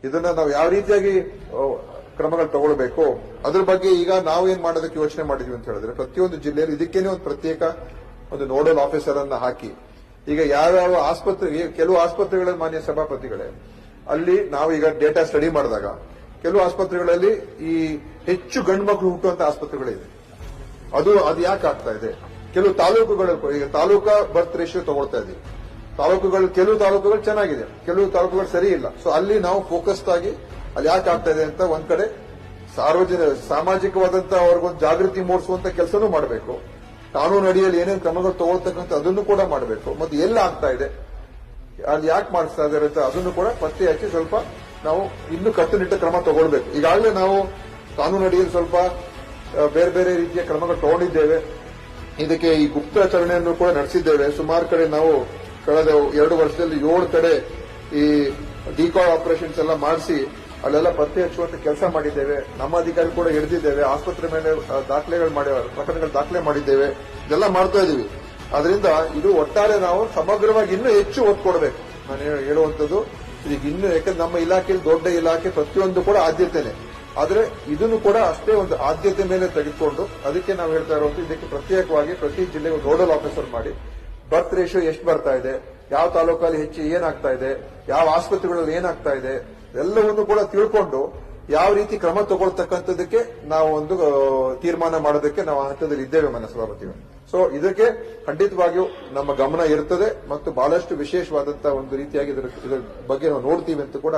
ಇದನ್ನ ನಾವು ಯಾವ ರೀತಿಯಾಗಿ ಕ್ರಮಗಳು ತಗೊಳ್ಬೇಕು ಅದ್ರ ಬಗ್ಗೆ ಈಗ ನಾವು ಏನ್ ಮಾಡೋದಕ್ಕೆ ಯೋಚನೆ ಮಾಡಿದ್ವಿ ಅಂತ ಹೇಳಿದ್ರೆ ಪ್ರತಿಯೊಂದು ಜಿಲ್ಲೆಯಲ್ಲಿ ಇದಕ್ಕೇನೆ ಒಂದು ಪ್ರತ್ಯೇಕ ಒಂದು ನೋಡಲ್ ಆಫೀಸರ್ ಅನ್ನ ಹಾಕಿ ಈಗ ಯಾವ್ಯಾವ ಆಸ್ಪತ್ರೆ ಕೆಲವು ಆಸ್ಪತ್ರೆಗಳಲ್ಲಿ ಮಾನ್ಯ ಸಭಾಪತಿಗಳೇ ಅಲ್ಲಿ ನಾವು ಈಗ ಡೇಟಾ ಸ್ಟಡಿ ಮಾಡಿದಾಗ ಕೆಲವು ಆಸ್ಪತ್ರೆಗಳಲ್ಲಿ ಈ ಹೆಚ್ಚು ಗಂಡು ಮಕ್ಕಳು ಹುಟ್ಟುವಂತ ಆಸ್ಪತ್ರೆಗಳಿದೆ. ಅದು ಯಾಕೆ ಆಗ್ತಾ ಇದೆ? ಕೆಲವು ತಾಲೂಕುಗಳು ಈಗ ತಾಲೂಕಾ ಬರ್ತ್ ರೇಷಿಯೋ ತಗೊಳ್ತಾ ಇದೀವಿ. ಕೆಲವು ತಾಲೂಕುಗಳು ಚೆನ್ನಾಗಿದೆ, ಕೆಲವು ತಾಲೂಕುಗಳು ಸರಿ ಇಲ್ಲ. ಸೊ ಅಲ್ಲಿ ನಾವು ಫೋಕಸ್ಡ್ ಆಗಿ ಅಲ್ಲಿ ಯಾಕೆ ಆಗ್ತಾ ಇದೆ ಅಂತ ಒಂದ್ ಕಡೆ ಸಾಮಾಜಿಕವಾದಂತ ಅವ್ರಿಗೊಂದು ಜಾಗೃತಿ ಮೂಡಿಸುವಂತ ಕೆಲಸನೂ ಮಾಡಬೇಕು. ಕಾನೂನು ಅಡಿಯಲ್ಲಿ ಏನೇನು ಕ್ರಮಗಳು ತಗೊಳ್ತಕ್ಕಂಥ ಅದನ್ನು ಕೂಡ ಮಾಡಬೇಕು. ಮತ್ತೆ ಎಲ್ಲ ಆಗ್ತಾ ಇದೆ, ಅಲ್ಲಿ ಯಾಕೆ ಮಾಡಿಸ್ತಾ ಇದ್ದಾರೆ ಅಂತ ಅದನ್ನು ಕೂಡ ಪತ್ತೆ ಹಚ್ಚಿ ಸ್ವಲ್ಪ ನಾವು ಇನ್ನೂ ಕಟ್ಟುನಿಟ್ಟ ಕ್ರಮ ತಗೊಳ್ಬೇಕು. ಈಗಾಗಲೇ ನಾವು ಕಾನೂನು ಅಡಿಯಲ್ಲಿ ಸ್ವಲ್ಪ ಬೇರೆ ಬೇರೆ ರೀತಿಯ ಕ್ರಮಗಳು ತಗೊಂಡಿದ್ದೇವೆ. ಇದಕ್ಕೆ ಈ ಗುಪ್ತಾಚರಣೆಯನ್ನು ಕೂಡ ನಡೆಸಿದ್ದೇವೆ. ಸುಮಾರು ಕಡೆ ನಾವು ಕಳೆದ 2 ವರ್ಷದಲ್ಲಿ 7 ಕಡೆ ಈ ಡಿಕಾಯ್ ಆಪರೇಷನ್ಸ್ ಎಲ್ಲ ಮಾಡಿಸಿ ಅಲ್ಲೆಲ್ಲ ಪತ್ತೆ ಹಚ್ಚುವಂತ ಕೆಲಸ ಮಾಡಿದ್ದೇವೆ. ನಮ್ಮ ಅಧಿಕಾರಿ ಕೂಡ ಹಿಡಿದಿದ್ದೇವೆ. ಆಸ್ಪತ್ರೆ ಮೇಲೆ ಪ್ರಕರಣಗಳು ದಾಖಲೆ ಮಾಡಿದ್ದೇವೆ. ಇದೆಲ್ಲ ಮಾಡ್ತಾ ಇದೀವಿ. ಅದರಿಂದ ಇದು ಒಟ್ಟಾರೆ ನಾವು ಸಮಗ್ರವಾಗಿ ಇನ್ನೂ ಹೆಚ್ಚು ಒತ್ತು ಕೊಡಬೇಕು. ನಾನು ಹೇಳುವಂತದ್ದು ಈಗ ಇನ್ನು ಯಾಕಂದ್ರೆ ನಮ್ಮ ಇಲಾಖೆಯಲ್ಲಿ ದೊಡ್ಡ ಇಲಾಖೆ ಪ್ರತಿಯೊಂದು ಕೂಡ ಆದ್ಯತೆನೆ. ಆದ್ರೆ ಇದನ್ನು ಕೂಡ ಅಷ್ಟೇ ಒಂದು ಆದ್ಯತೆ ಮೇಲೆ ತೆಗೆದುಕೊಂಡು ಅದಕ್ಕೆ ನಾವು ಹೇಳ್ತಾ ಇರುವಂತ ಇದಕ್ಕೆ ಪ್ರತ್ಯೇಕವಾಗಿ ಪ್ರತಿ ಜಿಲ್ಲೆಗೆ ನೋಡಲ್ ಆಫೀಸರ್ ಮಾಡಿ ಬರ್ತ್ ರೇಷಿಯೋ ಎಷ್ಟು ಬರ್ತಾ ಇದೆ, ಯಾವ ತಾಲೂಕಲ್ಲಿ ಹೆಚ್ಚು ಏನಾಗ್ತಾ ಇದೆ, ಯಾವ ಆಸ್ಪತ್ರೆಗಳಲ್ಲಿ ಏನಾಗ್ತಾ ಇದೆ ಎಲ್ಲವನ್ನೂ ಕೂಡ ತಿಳ್ಕೊಂಡು ಯಾವ ರೀತಿ ಕ್ರಮ ತಗೊಳ್ತಕ್ಕಂಥದಕ್ಕೆ ನಾವು ಒಂದು ತೀರ್ಮಾನ ಮಾಡೋದಕ್ಕೆ ನಾವು ಆ ಹಂತದಲ್ಲಿ ಇದ್ದೇವೆ ಮಾನ್ಯ ಸಭಾಪತಿಗಳು. ಸೊ ಇದಕ್ಕೆ ಖಂಡಿತವಾಗಿಯೂ ನಮ್ಮ ಗಮನ ಇರುತ್ತದೆ ಮತ್ತು ಬಹಳಷ್ಟು ವಿಶೇಷವಾದಂತಹ ಒಂದು ರೀತಿಯಾಗಿ ಇದರ ಬಗ್ಗೆ ನಾವು ನೋಡ್ತೀವಿ ಅಂತ ಕೂಡ